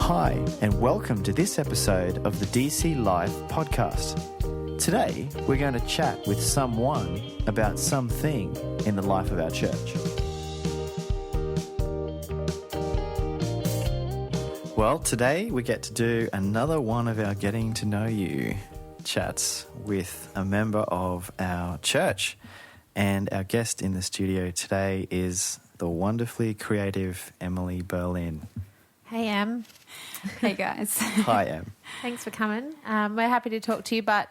Hi, and welcome to this episode of the DC Life podcast. Today, we're going to chat with someone about something in the life of our church. Well, today we get to do another one of our Getting to Know You chats with a member of our church. And our guest in the studio today is the wonderfully creative Emily Berlin. Hey, Em. Hey, guys. Hi, Em. Thanks for coming. We're happy to talk to you, but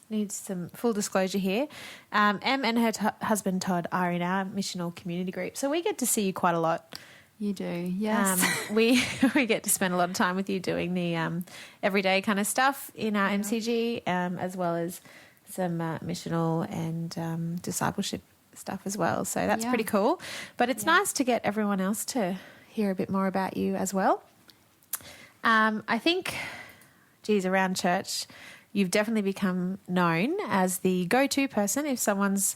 need some full disclosure here. Em and her husband, Todd, are in our missional community group, so we get to see you quite a lot. You do, yes. We get to spend a lot of time with you doing the everyday kind of stuff in our MCG, as well as some missional and discipleship stuff as well. So that's pretty cool. But it's nice to get everyone else to hear a bit more about you as well. I think, around church, you've definitely become known as the go-to person if someone's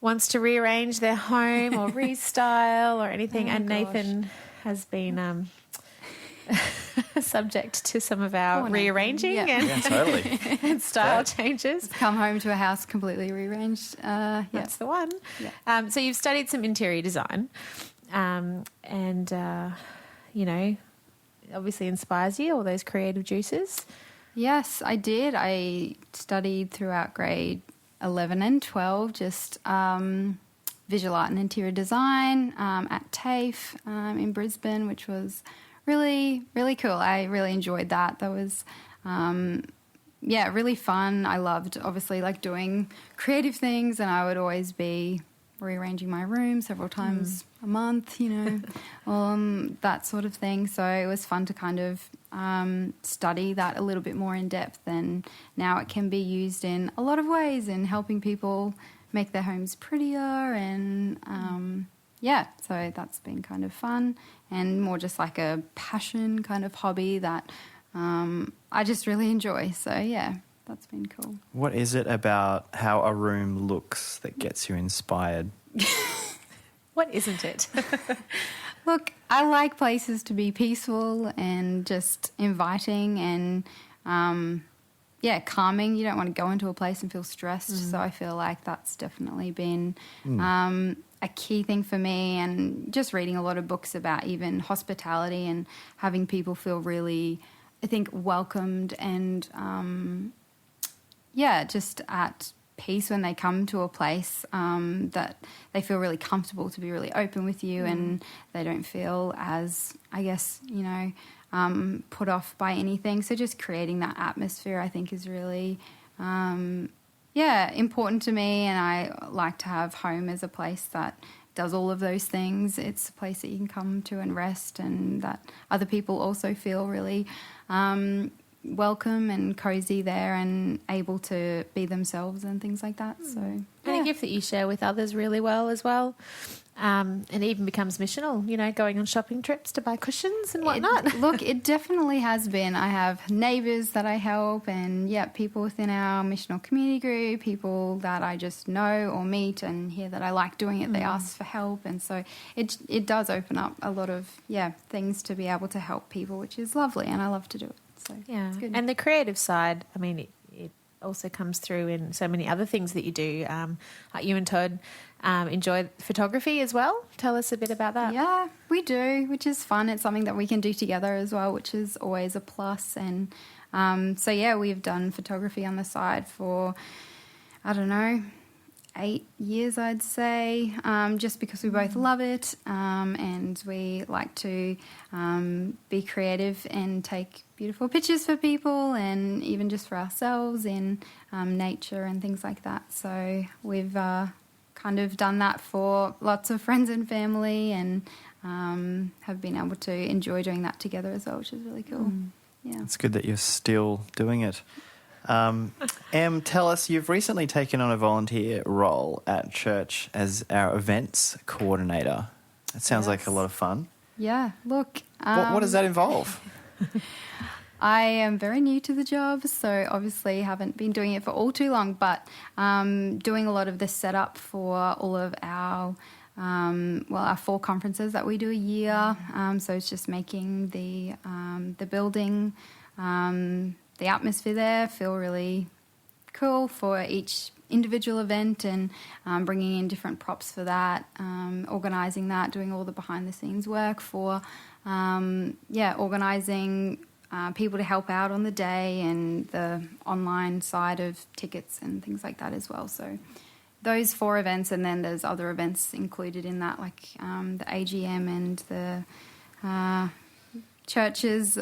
wants to rearrange their home or restyle or anything. And gosh. Nathan has been subject to some of our rearranging totally. and style changes. Come home to a house completely rearranged. That's the one. Yeah. So you've studied some interior design and, obviously inspires you, all those creative juices. Yes, I did. I studied throughout grade 11 and 12, just visual art and interior design at TAFE in Brisbane, which was really, really cool. I really enjoyed that. That was, really fun. I loved, obviously, doing creative things, and I would always be rearranging my room several times a month, that sort of thing. So it was fun to kind of study that a little bit more in depth, and now it can be used in a lot of ways in helping people make their homes prettier and so that's been kind of fun and more just like a passion kind of hobby that I just really enjoy. So yeah, that's been cool. What is it about how a room looks that gets you inspired? What isn't it? Look, I like places to be peaceful and just inviting and, calming. You don't want to go into a place and feel stressed. So I feel like that's definitely been a key thing for me, and just reading a lot of books about even hospitality and having people feel really, I think, welcomed and, just at peace when they come to a place, that they feel really comfortable to be really open with you and they don't feel as, I guess, put off by anything. So just creating that atmosphere, I think, is really, important to me, and I like to have home as a place that does all of those things. It's a place that you can come to and rest, and that other people also feel really welcome and cozy there and able to be themselves and things like that. So, and a gift that you share with others really well as well. And it even becomes missional, going on shopping trips to buy cushions and whatnot. It definitely has been. I have neighbours that I help, and people within our missional community group, people that I just know or meet and hear that I like doing it, they ask for help. And so it does open up a lot of, things to be able to help people, which is lovely, and I love to do it. So, it's good. And the creative side, I mean, it also comes through in so many other things that you do. You and Todd enjoy photography as well. Tell us a bit about that. Yeah, we do, which is fun. It's something that we can do together as well, which is always a plus. And we've done photography on the side for, 8 years, I'd say, just because we both love it, and we like to be creative and take beautiful pictures for people, and even just for ourselves in nature and things like that. So we've kind of done that for lots of friends and family, and have been able to enjoy doing that together as well, which is really cool. Yeah, it's good that you're still doing it. Em, tell us, you've recently taken on a volunteer role at church as our events coordinator. It sounds like a lot of fun. Yeah, look. What does that involve? I am very new to the job, so obviously haven't been doing it for all too long, but doing a lot of the setup for all of our our 4 conferences that we do a year. So it's just making the building, the atmosphere there feel really cool for each individual event, and bringing in different props for that, organising that, doing all the behind the scenes work for, organising people to help out on the day, and the online side of tickets and things like that as well. So those 4 events, and then there's other events included in that, like the AGM and the church's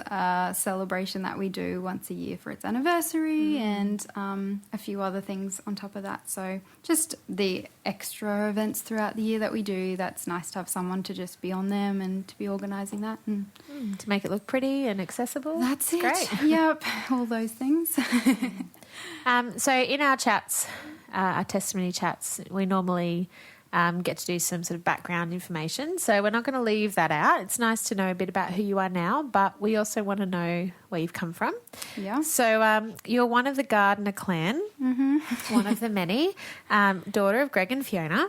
celebration that we do once a year for its anniversary, and a few other things on top of that. So just the extra events throughout the year that we do, that's nice to have someone to just be on them and to be organising that. And to make it look pretty and accessible. that's it. Great. Yep, all those things. So in our chats, our testimony chats, we normally get to do some sort of background information. So we're not going to leave that out. It's nice to know a bit about who you are now, but we also want to know where you've come from. Yeah. So you're one of the Gardner clan, one of the many, daughter of Greg and Fiona.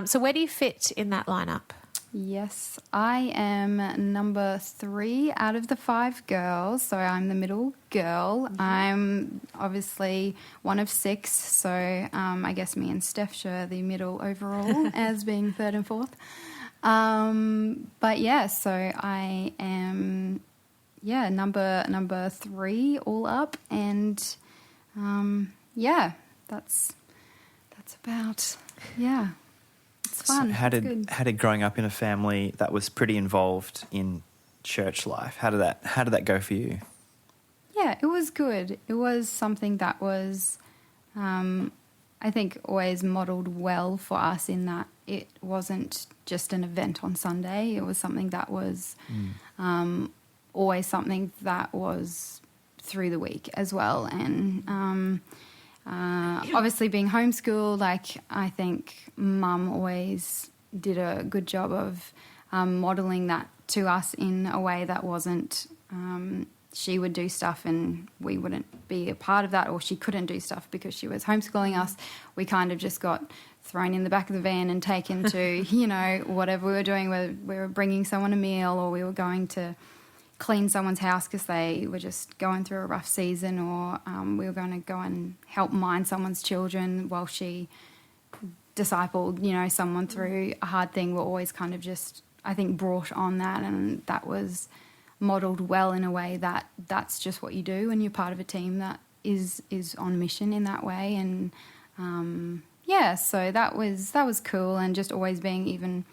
So where do you fit in that lineup? Yes, I am number 3 out of the 5 girls, so I'm the middle girl. I'm obviously one of 6, so I guess me and Steph share the middle overall as being 3rd and 4th. But yeah, so I am number 3 all up, and that's about It's fun. So how It's good. did growing up in a family that was pretty involved in church life, how did that go for you? Yeah, it was good. It was something that was, I think, always modelled well for us, in that it wasn't just an event on Sunday. It was something that was always something that was through the week as well. And obviously being homeschooled, I think Mum always did a good job of modelling that to us in a way that wasn't... she would do stuff and we wouldn't be a part of that, or she couldn't do stuff because she was homeschooling us. We kind of just got thrown in the back of the van and taken to, whatever we were doing, whether we were bringing someone a meal or we were going to clean someone's house because they were just going through a rough season, or we were going to go and help mind someone's children while she discipled, someone through a hard thing. We're always kind of just, I think, brought on that, and that was modelled well in a way that that's just what you do when you're part of a team that is on mission in that way. And so that was cool, and just always being even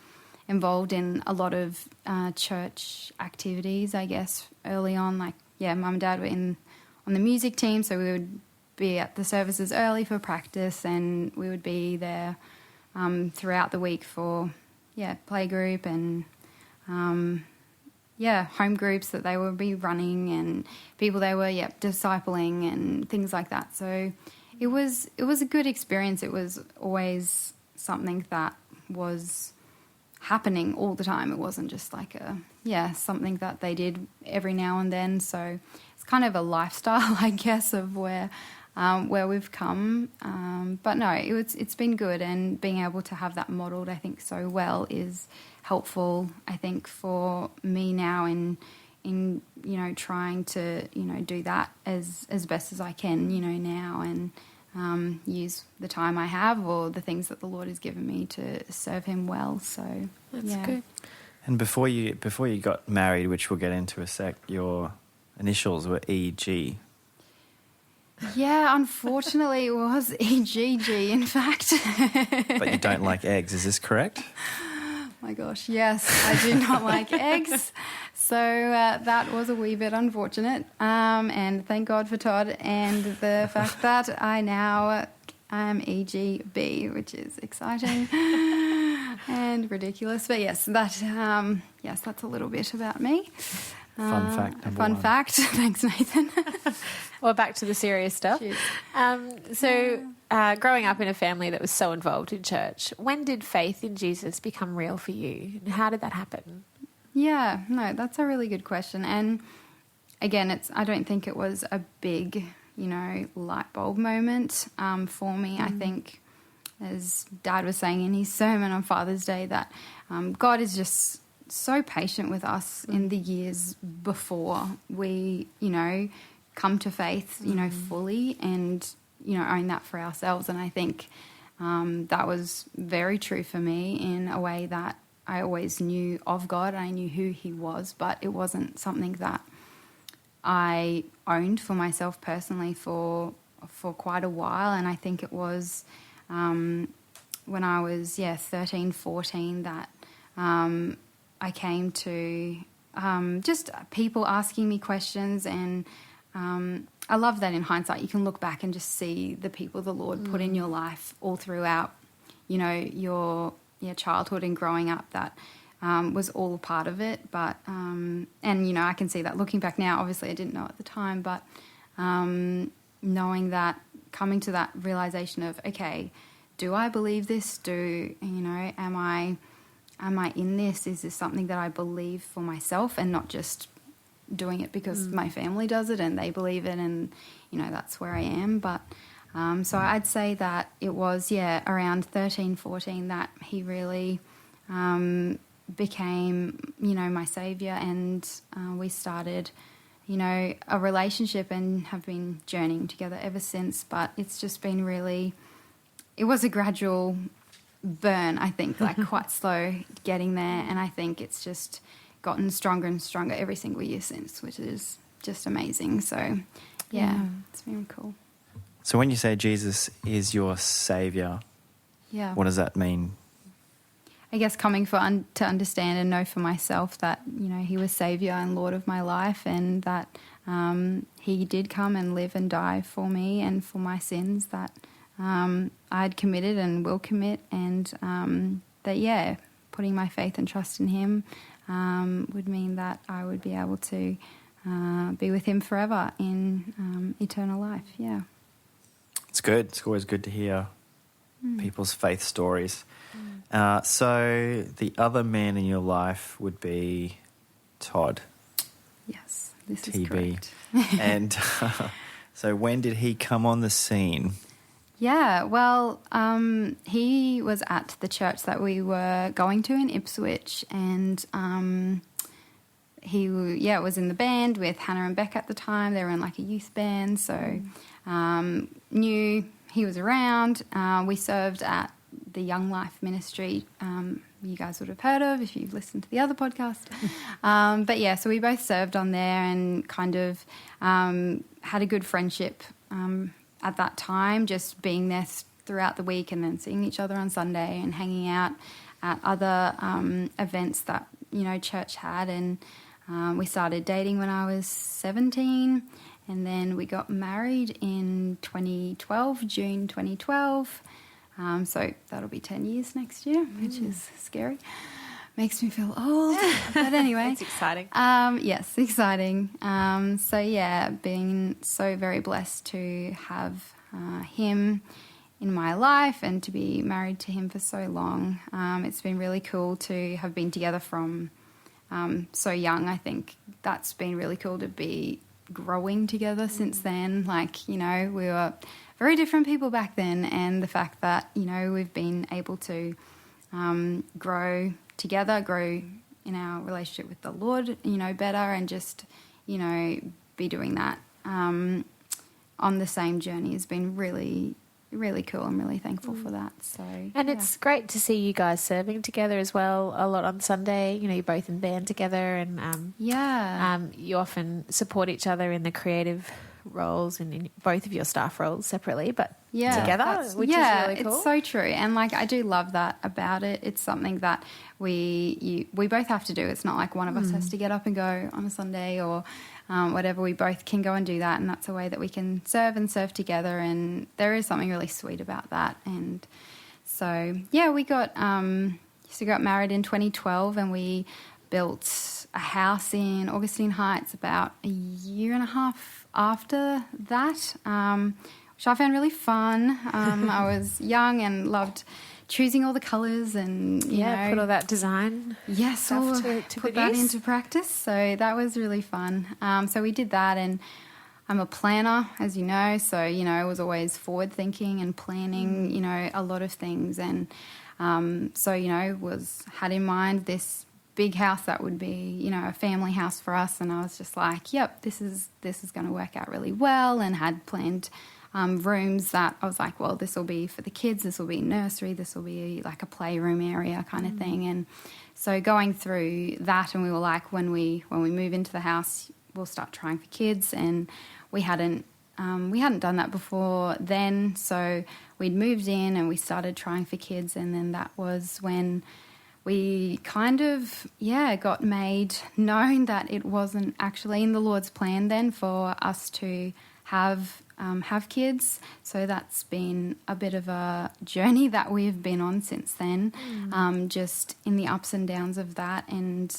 involved in a lot of church activities, I guess, early on. Mum and Dad were on the music team, so we would be at the services early for practice, and we would be there throughout the week for playgroup and home groups that they would be running, and people they were discipling and things like that. So it was a good experience. It was always something that was happening all the time. It wasn't just like something that they did every now and then. So it's kind of a lifestyle, I guess, of where we've come. But no, it's been good, and being able to have that modelled, I think, so well is helpful, I think, for me now in trying to do that as best as I can now, and use the time I have or the things that the Lord has given me to serve Him well. So That's good. And before you got married, which we'll get into a sec, your initials were EG. Yeah, unfortunately it was EGG, in fact. But you don't like eggs, is this correct? My gosh, yes, I do not like eggs. So that was a wee bit unfortunate. And thank God for Todd and the fact that I now am EGB, which is exciting and ridiculous. But yes, that's a little bit about me. Fun fact number Fun one. fact. Thanks, Nathan. Well, back to the serious stuff. Cheers. Growing up in a family that was so involved in church, when did faith in Jesus become real for you? And how did that happen? Yeah, no, that's a really good question. And again, I don't think it was a big, light bulb moment for me. I think as Dad was saying in his sermon on Father's Day, that God is just so patient with us in the years before we, come to faith, fully and, own that for ourselves. And I think that was very true for me in a way that I always knew of God. I knew who he was, but it wasn't something that I owned for myself personally for quite a while. And I think it was when I was 13, 14 that I came to just people asking me questions. And I love that in hindsight you can look back and just see the people the Lord put in your life all throughout your childhood and growing up. That was all a part of it. But and I can see that looking back now. Obviously I didn't know at the time, but knowing that, coming to that realization of, okay, do I believe this? Am I in this? Is this something that I believe for myself and not just doing it because my family does it and they believe it, and that's where I am. But so I'd say that it was around 13, 14 that he really became my savior, and we started a relationship and have been journeying together ever since. But it's just been it was a gradual burn, I think, like quite slow getting there, and I think it's just gotten stronger and stronger every single year since, which is just amazing. So it's been cool. So when you say Jesus is your saviour, what does that mean? I guess coming to understand and know for myself that he was saviour and Lord of my life, and that he did come and live and die for me and for my sins that I'd committed and will commit, and that putting my faith and trust in him would mean that I would be able to be with him forever in eternal life. Yeah, it's good. It's always good to hear people's faith stories. So the other man in your life would be Todd. Yes, this TB. is correct. And so when did he come on the scene? Yeah, well, he was at the church that we were going to in Ipswich, and he was in the band with Hannah and Beck at the time. They were in like a youth band, so knew he was around. We served at the Young Life Ministry, you guys would have heard of if you've listened to the other podcast. But so we both served on there and kind of had a good friendship at that time, just being there throughout the week and then seeing each other on Sunday and hanging out at other events that church had. And we started dating when I was 17, and then we got married in 2012, June 2012. So that'll be 10 years next year, which is scary. Makes me feel old. But anyway. It's exciting. Yes, exciting. Being so very blessed to have him in my life and to be married to him for so long. It's been really cool to have been together from so young. I think that's been really cool to be growing together since then. We were very different people back then, and the fact that, we've been able to grow together, grow in our relationship with the Lord, better, and just, be doing that on the same journey has been really, really cool. I'm really thankful for that. So, and it's great to see you guys serving together as well a lot on Sunday. You're both in band together, and you often support each other in the creative roles and in both of your staff roles separately, but together, which is really cool. It's so true. And I do love that about it. It's something that we both have to do. It's not like one of us has to get up and go on a Sunday or whatever. We both can go and do that, and that's a way that we can serve together, and there is something really sweet about that. And so we got married in 2012, and we built a house in Augustine Heights about a year and a half after that, which I found really fun. I was young and loved choosing all the colours and, put all that design stuff to put that into practice. So that was really fun. So we did that, and I'm a planner, as you know, so, you know, I was always forward thinking and planning, you know, a lot of things. And so, you know, had in mind this big house that would be, you know, a family house for us. And I was just like, yep, this is going to work out really well, and had planned rooms that I was like, well, this will be for the kids, this will be nursery, this will be like a playroom area kind of thing. And so going through that, and we were like, when we move into the house, we'll start trying for kids. And we hadn't done that before then, so we'd moved in and we started trying for kids. And then that was when we kind of got made known that it wasn't actually in the Lord's plan then for us to have kids. So that's been a bit of a journey that we've been on since then, just in the ups and downs of that. And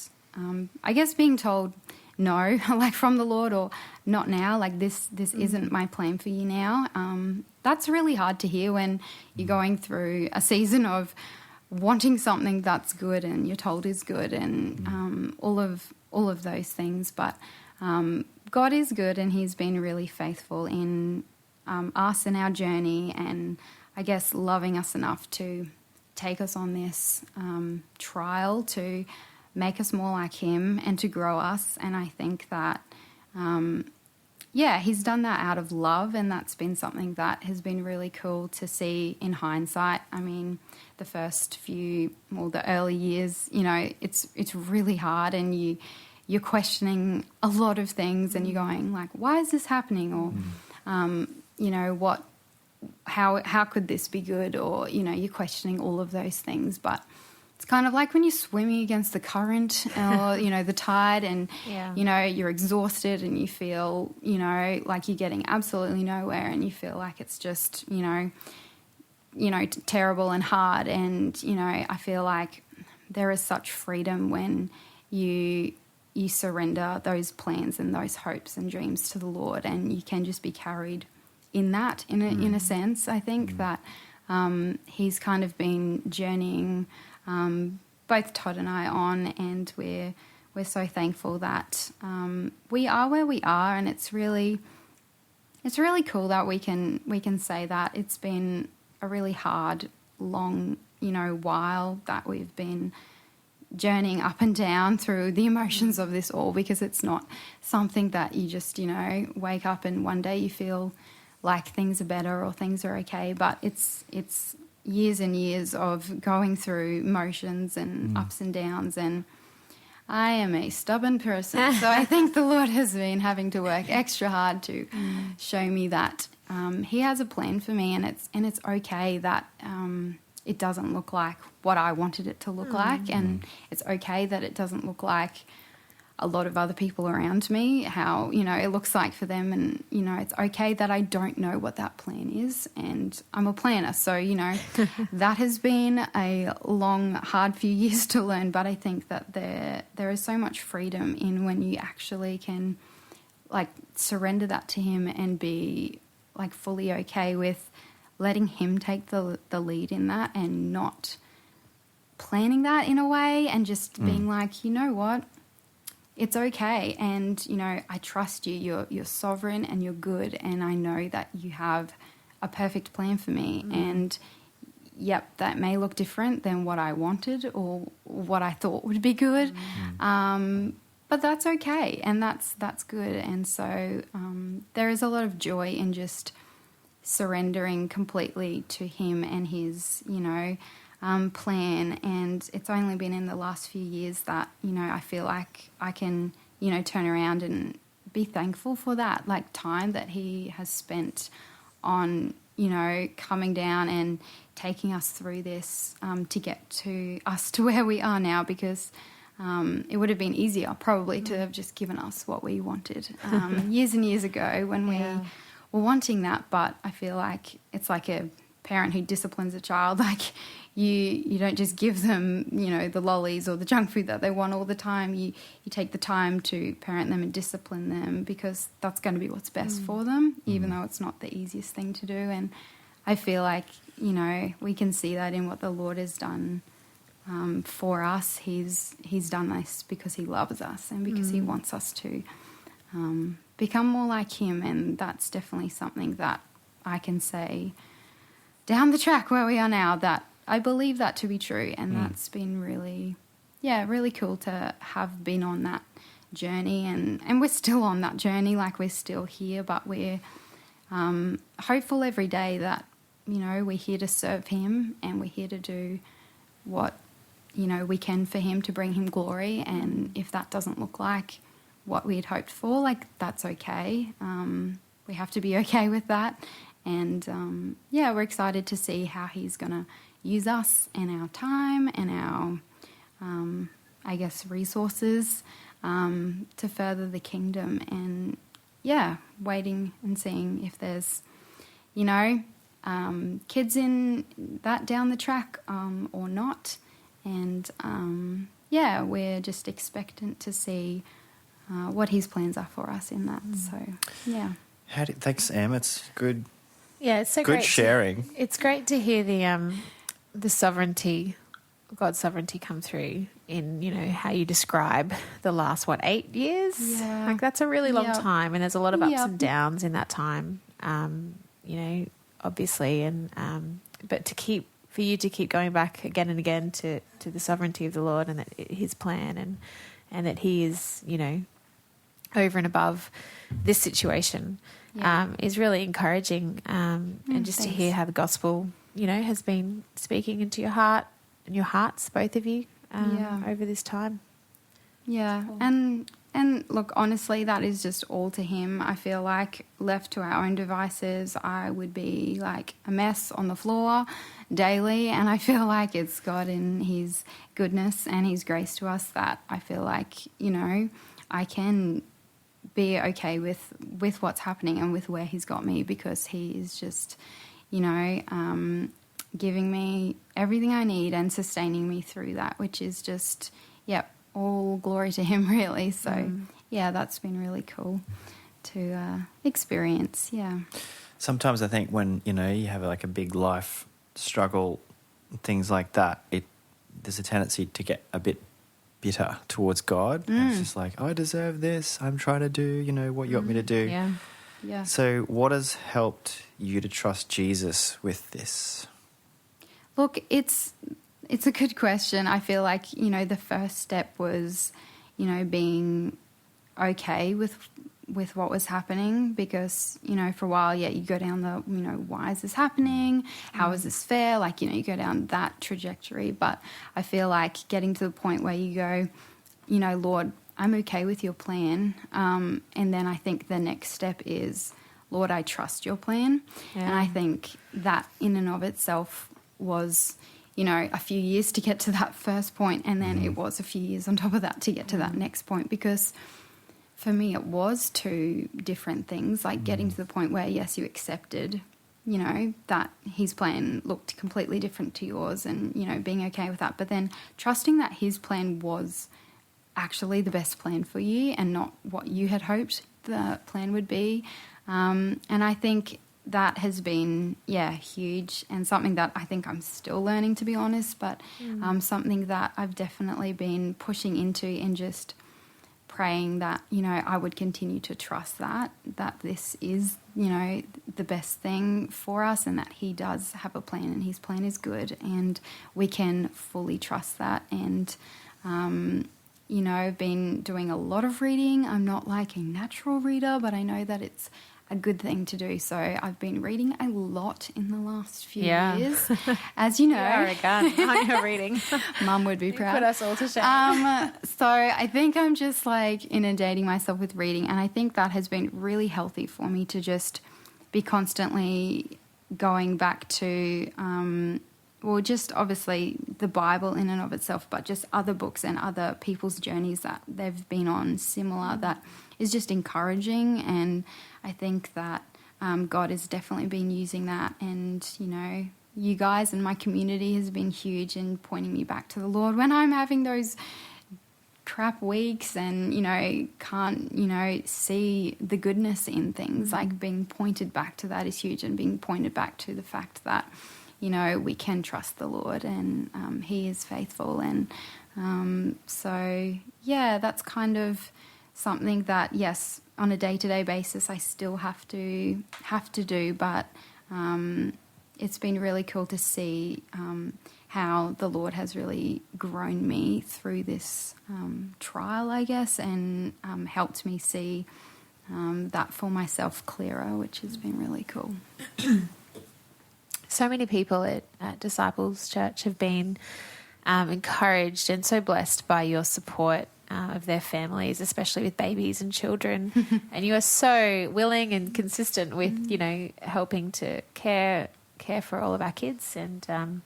I guess being told no, like from the Lord, or not now, like this isn't my plan for you now. That's really hard to hear when you're going through a season of wanting something that's good and you're told is good, and all of those things. But God is good, and He's been really faithful in us and our journey, and I guess loving us enough to take us on this trial to make us more like Him and to grow us. And I think that, He's done that out of love, and that's been something that has been really cool to see in hindsight. I mean, the early years, you know, it's really hard, and you're questioning a lot of things, and you're going like, why is this happening? Or, you know, how could this be good? Or, you know, you're questioning all of those things. But it's kind of like when you're swimming against the current or, you know, the tide, and, you know, you're exhausted and you feel, you know, like you're getting absolutely nowhere, and you feel like it's just, you know, terrible and hard. And, you know, I feel like there is such freedom when you surrender those plans and those hopes and dreams to the Lord, and you can just be carried in that, in a sense. I think that He's kind of been journeying both Todd and I on, and we're so thankful that we are where we are, and it's really cool that we can say that. It's been a really hard, long, you know, while that we've been journeying up and down through the emotions of this all, because it's not something that you just, you know, wake up and one day you feel like things are better or things are okay, but it's years and years of going through motions and ups and downs. And I am a stubborn person, so I think the Lord has been having to work extra hard to show me that He has a plan for me, and it's okay that it doesn't look like what I wanted it to look like, and it's okay that it doesn't look like a lot of other people around me, how, you know, it looks like for them. And, you know, it's okay that I don't know what that plan is, and I'm a planner. So, you know, that has been a long, hard few years to learn, but I think that there is so much freedom in when you actually can, like, surrender that to Him and be, like, fully okay with letting Him take the lead in that, and not planning that in a way, and just being like, you know what? It's okay, and, you know, I trust you. You're sovereign and you're good, and I know that you have a perfect plan for me. And, yep, that may look different than what I wanted or what I thought would be good, but that's okay, and that's good. And so there is a lot of joy in just surrendering completely to Him and His, you know, plan. And it's only been in the last few years that, you know, I feel like I can, you know, turn around and be thankful for that, like, time that He has spent on, you know, coming down and taking us through this to get to us to where we are now, because it would have been easier probably to have just given us what we wanted years and years ago when we were wanting that. But I feel like it's like a parent who disciplines a child. Like, you don't just give them, you know, the lollies or the junk food that they want all the time. You take the time to parent them and discipline them, because that's going to be what's best for them, even though it's not the easiest thing to do. And I feel like, you know, we can see that in what the Lord has done for us. He's done this because He loves us, and because He wants us to become more like him. And that's definitely something that I can say down the track where we are now, that I believe that to be true. And that's been really, really cool to have been on that journey. And we're still on that journey, like we're still here, but we're hopeful every day that, we're here to serve him and we're here to do what, we can for him to bring him glory. And if that doesn't look like what we had hoped for, like, that's okay. We have to be okay with that. And, we're excited to see how he's going to use us and our time and our, resources to further the kingdom. And, waiting and seeing if there's, kids in that down the track or not. And, we're just expectant to see what his plans are for us in that. So, yeah. Thanks, Em. It's good. Yeah, it's so good great. Sharing. It's great to hear the sovereignty, God's sovereignty come through in, how you describe the last, 8 years? Yeah. Like, that's a really long Yep. time, and there's a lot of ups Yep. and downs in that time, obviously. And but for you to keep going back again and again to the sovereignty of the Lord and that his plan and that he is, over and above this situation is really encouraging. And just to thanks. hear how the gospel, has been speaking into your heart and your hearts, both of you, over this time. Yeah, and look, honestly, that is just all to him. I feel like left to our own devices, I would be like a mess on the floor daily, and I feel like it's God in his goodness and his grace to us that I feel like, I can be okay with what's happening and with where he's got me, because he is just, giving me everything I need and sustaining me through that, which is just, all glory to him, really. So, that's been really cool to experience, Sometimes I think when, you have like a big life struggle, things like that, there's a tendency to get a bit bitter towards God. And it's just like, I deserve this. I'm trying to do, what you want me to do. Yeah. So what has helped you to trust Jesus with this? Look, it's a good question. I feel like, the first step was, being okay with what was happening, because, for a while, you go down the, why is this happening? How is this fair? Like, you go down that trajectory. But I feel like getting to the point where you go, Lord, I'm okay with your plan. And then I think the next step is, Lord, I trust your plan. Yeah. And I think that in and of itself was, a few years to get to that first point, and then it was a few years on top of that to get to that next point, because for me it was two different things, like getting to the point where, yes, you accepted, that his plan looked completely different to yours, and, being okay with that, but then trusting that his plan was actually the best plan for you and not what you had hoped the plan would be. And I think that has been, huge, and something that I think I'm still learning, to be honest, but something that I've definitely been pushing into, and just praying that, I would continue to trust that this is, the best thing for us, and that he does have a plan and his plan is good, and we can fully trust that. And, I've been doing a lot of reading. I'm not like a natural reader, but I know that it's a good thing to do. So I've been reading a lot in the last few years, as you know. You are a gun on your reading. Mum would be You proud. put us all to shame. So I think I'm just like inundating myself with reading, and I think that has been really healthy for me to just be constantly going back to, just obviously the Bible in and of itself, but just other books and other people's journeys that they've been on similar, that is just encouraging. And I think that God has definitely been using that, and, you guys and my community has been huge in pointing me back to the Lord when I'm having those crap weeks and, can't, see the goodness in things. Like, being pointed back to that is huge, and being pointed back to the fact that, we can trust the Lord, and he is faithful. And that's kind of something that, yes, on a day-to-day basis I still have to do, but it's been really cool to see how the Lord has really grown me through this trial, I guess, and helped me see that for myself clearer, which has been really cool. So many people at Disciples Church have been encouraged and so blessed by your support of their families, especially with babies and children. And you are so willing and consistent with, helping to care for all of our kids and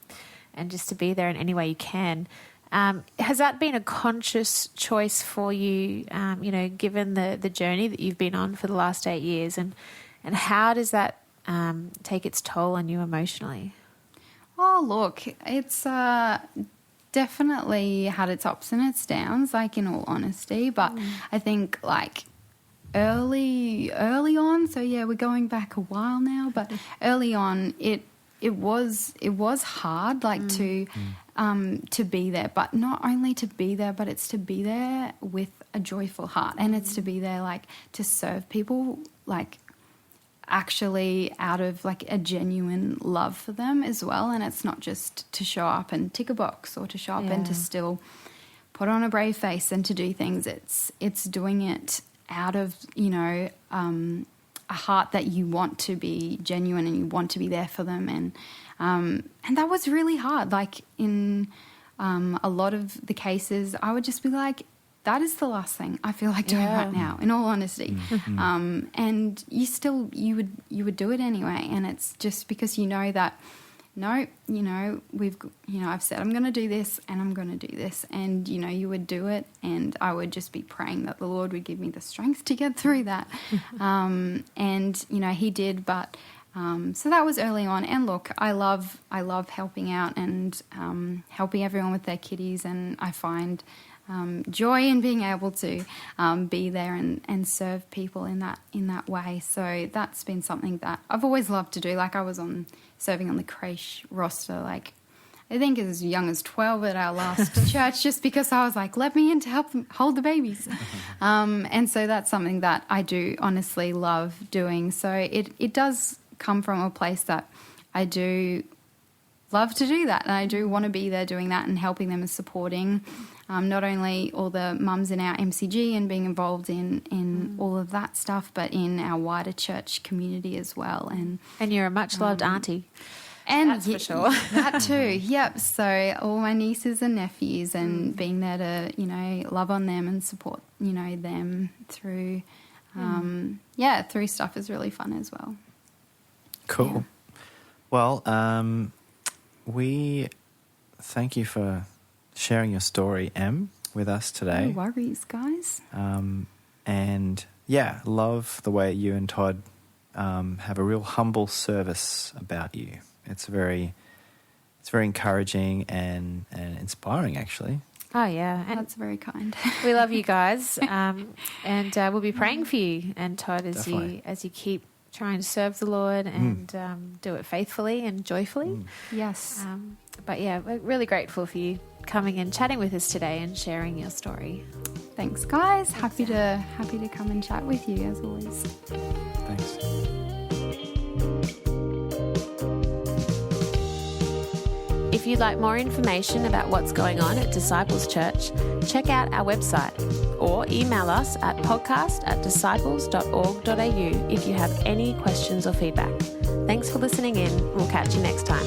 just to be there in any way you can. Has that been a conscious choice for you, given the journey that you've been on for the last 8 years? And how does that take its toll on you emotionally? Oh, look, it's definitely had its ups and its downs, like, in all honesty. But I think, like, early on, so yeah, we're going back a while now, but early on it was hard, like, to be there, but not only to be there, but it's to be there with a joyful heart, and it's to be there, like, to serve people, like, actually out of, like, a genuine love for them as well. And it's not just to show up and tick a box, or to show up and to still put on a brave face and to do things. It's doing it out of, a heart that you want to be genuine and you want to be there for them. And that was really hard. Like, in a lot of the cases, I would just be like, that is the last thing I feel like doing right now, in all honesty. And you would do it anyway. And it's just because that, no, I've said I'm going to do this and I'm going to do this. And, you would do it, and I would just be praying that the Lord would give me the strength to get through that. And, he did, but so that was early on. And look, I love helping out and helping everyone with their kiddies, and I find joy in being able to be there and serve people in that way. So that's been something that I've always loved to do. Like, I was serving on the creche roster, like, I think as young as 12 at our last church, just because I was like, let me in to help them hold the babies. And so that's something that I do honestly love doing. So it does come from a place that I do love to do that, and I do want to be there doing that and helping them and supporting not only all the mums in our MCG and being involved in all of that stuff, but in our wider church community as well. And you're a much loved auntie. And that's for sure. That too, yep. So all my nieces and nephews, and being there to, love on them and support, them through, through stuff is really fun as well. Cool. Yeah. Well, we thank you for sharing your story, Em, with us today. No worries, guys. And yeah, love the way you and Todd have a real humble service about you. It's very encouraging and inspiring, actually. Oh yeah, and that's very kind. We love you guys, and we'll be praying for you and Todd as you keep trying to serve the Lord and do it faithfully and joyfully. Yes. But yeah, we're really grateful for you coming and chatting with us today and sharing your story. Thanks, guys. Happy to come and chat with you as always. Thanks. If you'd like more information about what's going on at Disciples Church, check out our website or email us at podcast@disciples.org.au if you have any questions or feedback. Thanks for listening in. We'll catch you next time.